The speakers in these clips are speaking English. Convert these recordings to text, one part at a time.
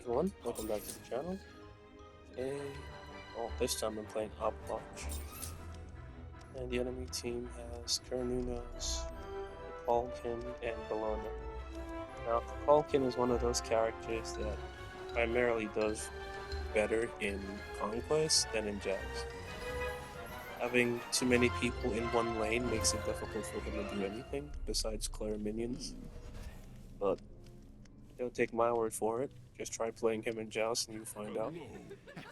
everyone, welcome back to the channel. Today, well, this time I'm playing Ah Puch, and the enemy team has Kernunos, Kukulkan, and Bologna. Now, Kukulkan is one of those characters that primarily does better in Conquest than in Joust. Having too many people in one lane makes it difficult for him to do anything besides clear minions, but don't take my word for it. Just try playing him in Joust and you'll find out.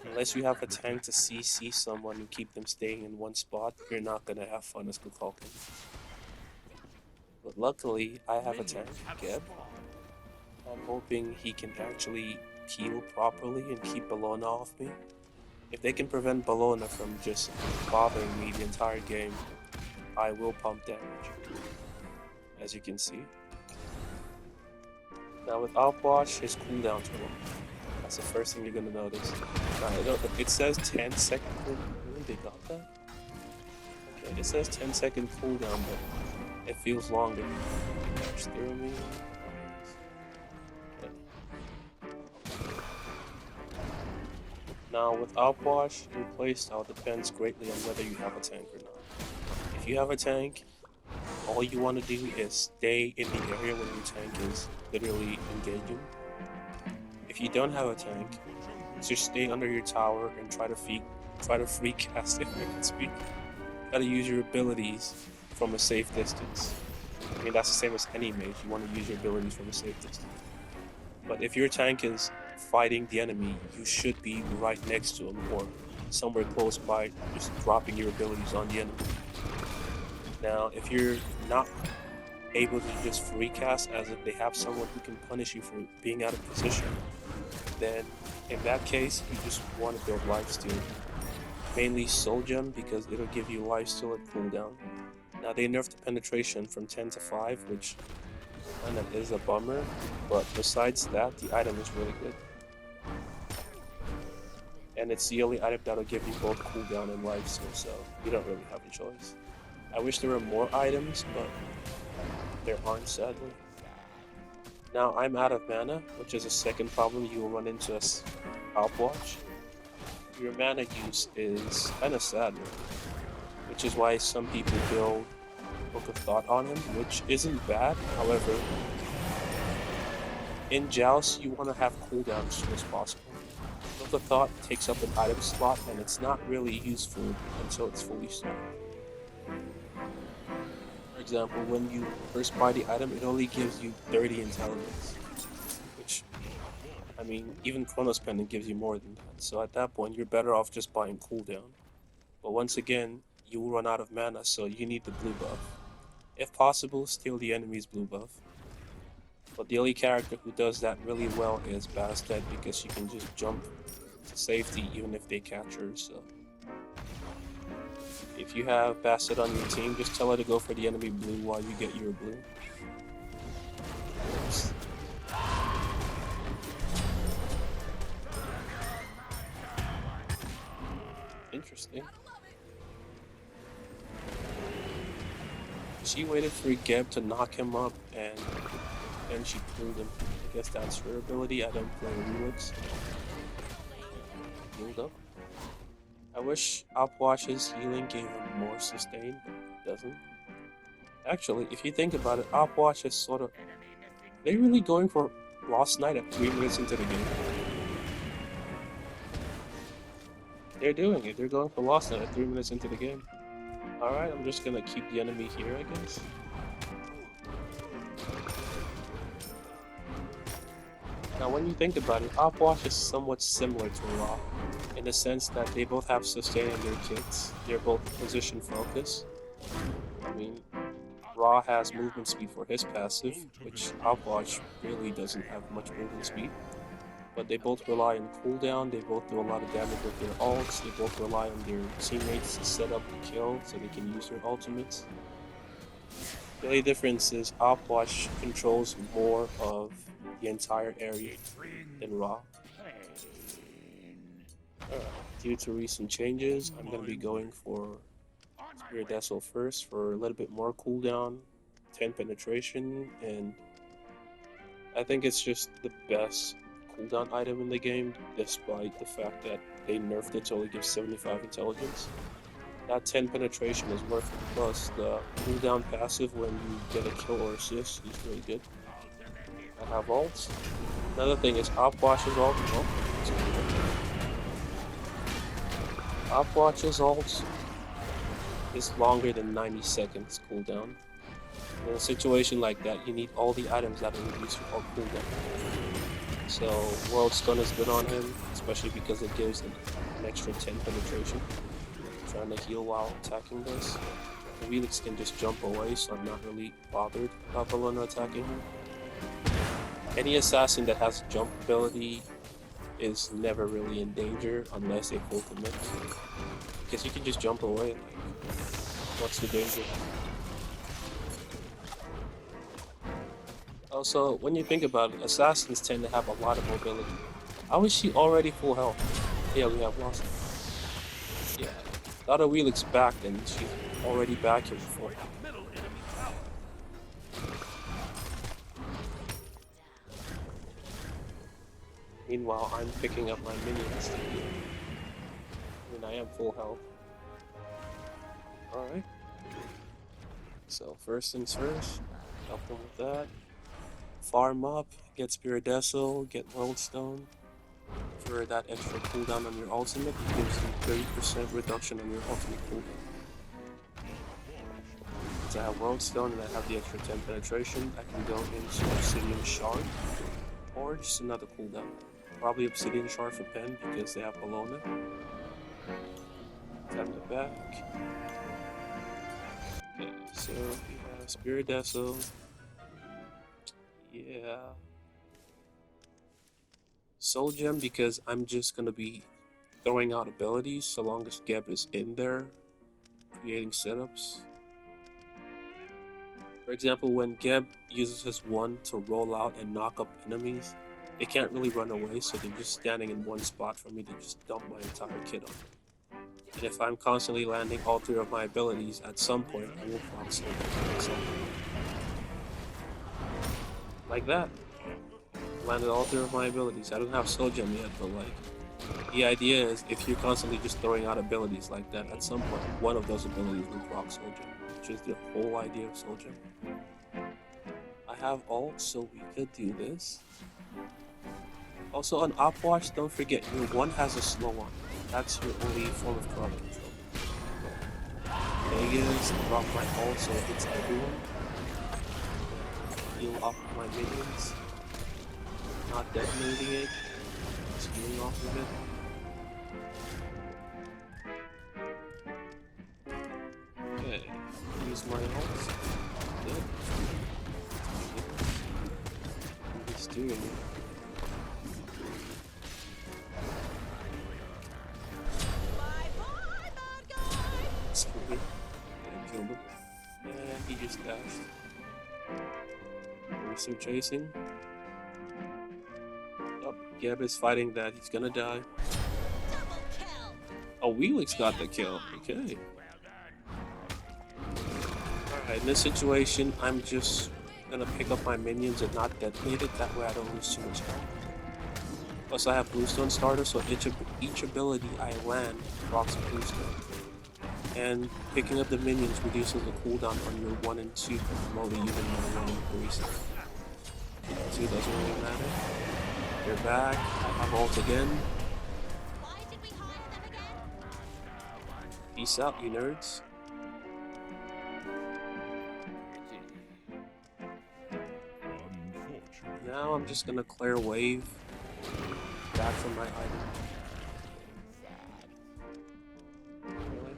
Unless you have a tank to CC someone and keep them staying in one spot, you're not gonna have fun as Kukulkan. But luckily, I have a tank, Geb. I'm hoping he can actually heal properly and keep Bologna off me. If they can prevent Bologna from just bothering me the entire game, I will pump damage, as you can see. Now with Outwatch, his cooldown's are low. That's the first thing you're gonna notice. It says 10-second cooldown. Really, they got that? Okay, it says 10-second cooldown, but it feels longer. Catch through me. Okay. Now with Outwash, your playstyle depends greatly on whether you have a tank or not. If you have a tank, all you want to do is stay in the area where your tank is literally engaging. If you don't have a tank, just stay under your tower and try to free cast if I can speak. Try to use your abilities from a safe distance. I mean, that's the same as any mage. You want to use your abilities from a safe distance. But if your tank is fighting the enemy, you should be right next to him or somewhere close by, just dropping your abilities on the enemy. Now, if you're not able to just free cast as if they have someone who can punish you for being out of position, then in that case, you just want to build lifesteal. Mainly Soul Gem because it'll give you lifesteal at cooldown. Now they nerfed the penetration from 10 to 5, which kind of is a bummer, but besides that, the item is really good. And it's the only item that'll give you both cooldown and lifesteal, so you don't really have a choice. I wish there were more items, but there aren't, sadly. Now I'm out of mana, which is a second problem you will run into as Outwatch. Your mana use is kinda sad, which is why some people build Book of Thought on him, which isn't bad. However, in Joust, you want to have cooldown as soon as possible. Book of Thought takes up an item slot, and it's not really useful until it's fully stocked. For example, when you first buy the item, it only gives you 30 intelligence, which, I mean, even Chronos Pendant gives you more than that. So at that point, you're better off just buying cooldown. But once again, you will run out of mana, so you need the blue buff. If possible, steal the enemy's blue buff. But the only character who does that really well is Bastet because she can just jump to safety even if they catch her, so. If you have Bastet on your team, just tell her to go for the enemy blue while you get your blue. Oops. Interesting. She waited for Geb to knock him up and then she killed him. I guess that's her ability. I don't play Relix. Healed up. I wish Opwash's healing gave him more sustain, but it doesn't. Actually, if you think about it, Opwash is sort of... They're really going for Lost Knight at 3 minutes into the game. They're doing it. They're going for Lost Knight at 3 minutes into the game. Alright, I'm just gonna keep the enemy here, I guess. Now, when you think about it, Opwash is somewhat similar to Raw, in the sense that they both have sustain in their kits. They're both position focused. I mean, Raw has movement speed for his passive, which Opwash really doesn't have much movement speed. But they both rely on cooldown, they both do a lot of damage with their ults, they both rely on their teammates to set up the kill so they can use their ultimates. The only difference is Opwash controls more of the entire area than Raw. Due to recent changes, I'm going to be going for Spirit Vessel first for a little bit more cooldown, 10 penetration, and I think it's just the best cooldown item in the game, despite the fact that they nerfed it to only give 75 intelligence. That 10 penetration is worth it. Plus, the cooldown passive when you get a kill or assist is really good. I have ults. Another thing is Ah Puch's ult. Oh, Ah Puch's ult is longer than 90 seconds cooldown. In a situation like that, you need all the items that will reduce your ult cooldown. So World Stun is good on him, especially because it gives an extra 10 penetration. Trying to heal while attacking this. Felix can just jump away, so I'm not really bothered about Bologna attacking him. Any assassin that has jump ability is never really in danger unless they full commit. Because you can just jump away, like, what's the danger? Also, when you think about it, assassins tend to have a lot of mobility. How is she already full health? Yeah, we have lost her. Yeah, thought a Wheelix back and she's already back here before. Meanwhile, I'm picking up my minions to heal. I mean, I am full health. Alright. So, first things first, help them with that. Farm up, get Spiridessel, get World Stone. For that extra cooldown on your ultimate, it gives you 30% reduction on your ultimate cooldown. Since I have World Stone and I have the extra 10 penetration, I can go into Obsidian Shard, or just another cooldown. Probably Obsidian Shard for Pen because they have Bologna. Tap the back. Okay, so we have Spiridessel. Yeah. Soul Gem because I'm just gonna be throwing out abilities so long as Geb is in there creating setups. For example, when Geb uses his 1 to roll out and knock up enemies, they can't really run away, so they're just standing in one spot for me to just dump my entire kit on them. And if I'm constantly landing all 3 of my abilities, at some point I will proc Soul Gem. Like that. Landed all 3 of my abilities. I don't have Soul Gem yet, but like, the idea is if you're constantly just throwing out abilities like that, at some point one of those abilities will proc Soul Gem, which is the whole idea of Soul Gem. I have ult, so we could do this. Also on Ah Puch, don't forget your 1 has a slow on. That's your only form of crowd control. Vegas, drop my ult so it hits everyone. Heal up my minions. Not detonating it, just healing off of it. Okay, use my ult. Good. He's doing it. Screw it. I killed him. And he just dashed. We're still chasing. Oh, Geb is fighting that. He's gonna die. Oh, Wheelix got the kill. Okay. Alright, in this situation, I'm just gonna pick up my minions and not detonate it. That way I don't lose too much health. Plus, I have Bluestone starter, so each ability I land procs a Bluestone. And picking up the minions reduces the cooldown on your 1 and 2 below the unit on 1 and 3. So 2 doesn't really matter. They're back. I have ult again. Peace out, you nerds. Now I'm just gonna clear wave back from my item. Really?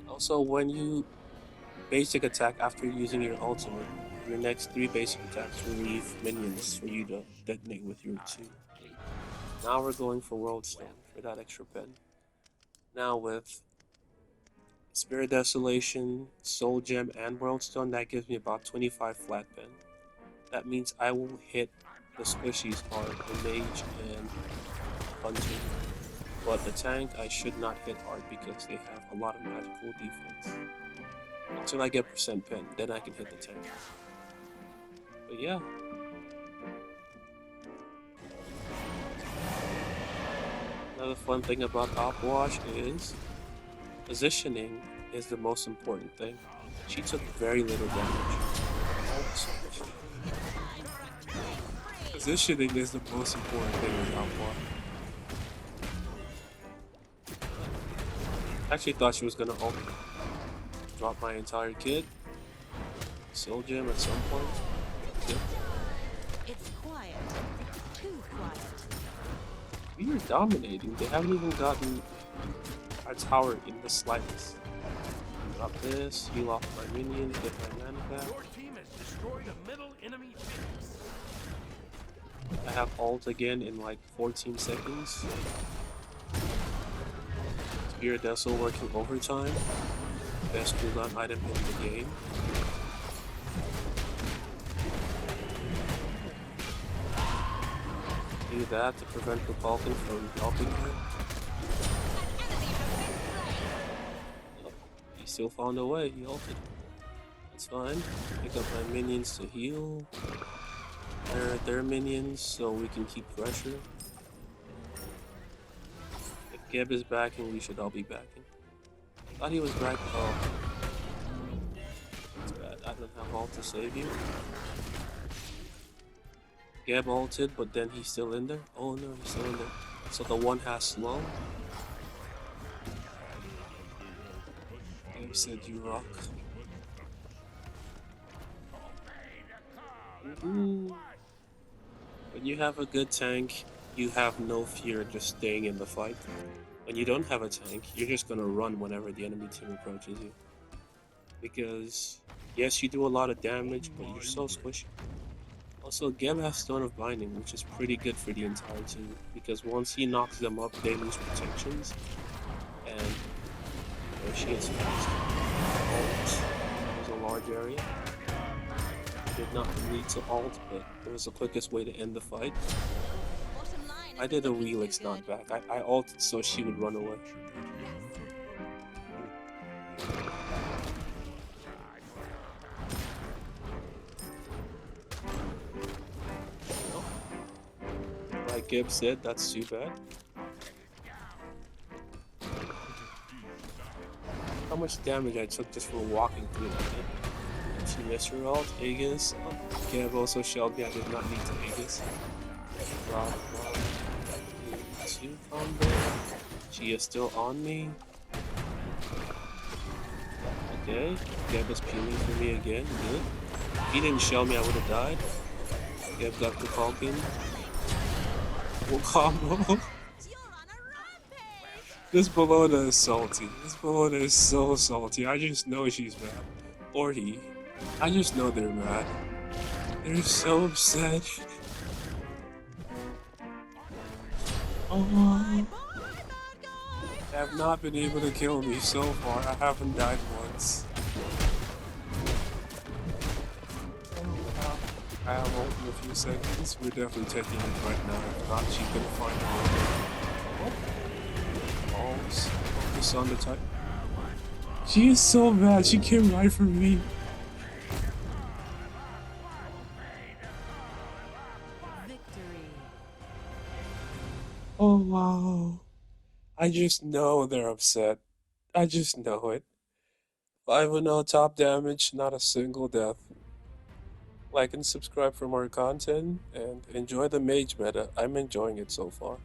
Also, when you basic attack after using your ultimate, your next 3 basic attacks will leave minions for you to detonate with your 2. Now we're going for World Stone for that extra pen. Now with Spirit Desolation, Soul Gem, and World Stone, that gives me about 25 flat pen. That means I will hit the squishies hard, the mage and hunter. But the tank I should not hit hard because they have a lot of magical defense. Until I get percent pen, then I can hit the tank. But yeah, Another fun thing about op wash is positioning is the most important thing. She took very little damage. Positioning is the most important thing with op wash. I actually thought she was gonna ult. Drop my entire kit. Soul gem at some point. Yep. It's quiet. Too quiet. We are dominating. They haven't even gotten our tower in the slightest. Drop this, heal off my minions, get my mana back. Your team has destroyed a middle enemy Phoenix. I have ult again in like 14 seconds. Spirit Vessel working overtime. Best cooldown item in the game. Do that to prevent the Falcon from helping her. Oh, he still found a way, he ulted. That's fine. Pick up my minions to heal. Their minions so we can keep pressure. If Geb is backing, we should all be backing. Thought he was back. Oh. That's bad. I don't have ult to save you. Geb ulted, but then he's still in there. Oh no, he's still in there. So the one has slow. Geb said you rock. Ooh. When you have a good tank, you have no fear just staying in the fight. When you don't have a tank, you're just gonna run whenever the enemy team approaches you. Because, yes, you do a lot of damage, but you're so squishy. Also, Geb has Stone of Binding, which is pretty good for the entire team. Because once he knocks them up, they lose protections. And there she is fast. Ult. That was a large area. Did not need to ult, but it was the quickest way to end the fight. I did a Relix not back. I ulted so she would run away. Like Gib said, that's too bad. How much damage I took just for walking through that. She missed her ult, Aegis. Oh, Gib also shelled me, I did not need to Aegis. Wow. 2 combo. She is still on me. Okay, Geb is peeling for me again. Good. If he didn't shell me, I would have died. Geb got the Falcon. Full combo. This Bologna is salty. This Bologna is so salty. I just know she's mad. Or he. I just know they're mad. They're so upset. Oh. They have not been able to kill me so far. I haven't died once. I have ult in a few seconds. We're definitely taking it right now. If not, she can find a way. Focus on the type. She is so mad. She came right for me. Oh wow. I just know they're upset. I just know it. 5-0 top damage, not a single death. Like and subscribe for more content, and enjoy the mage meta. I'm enjoying it so far.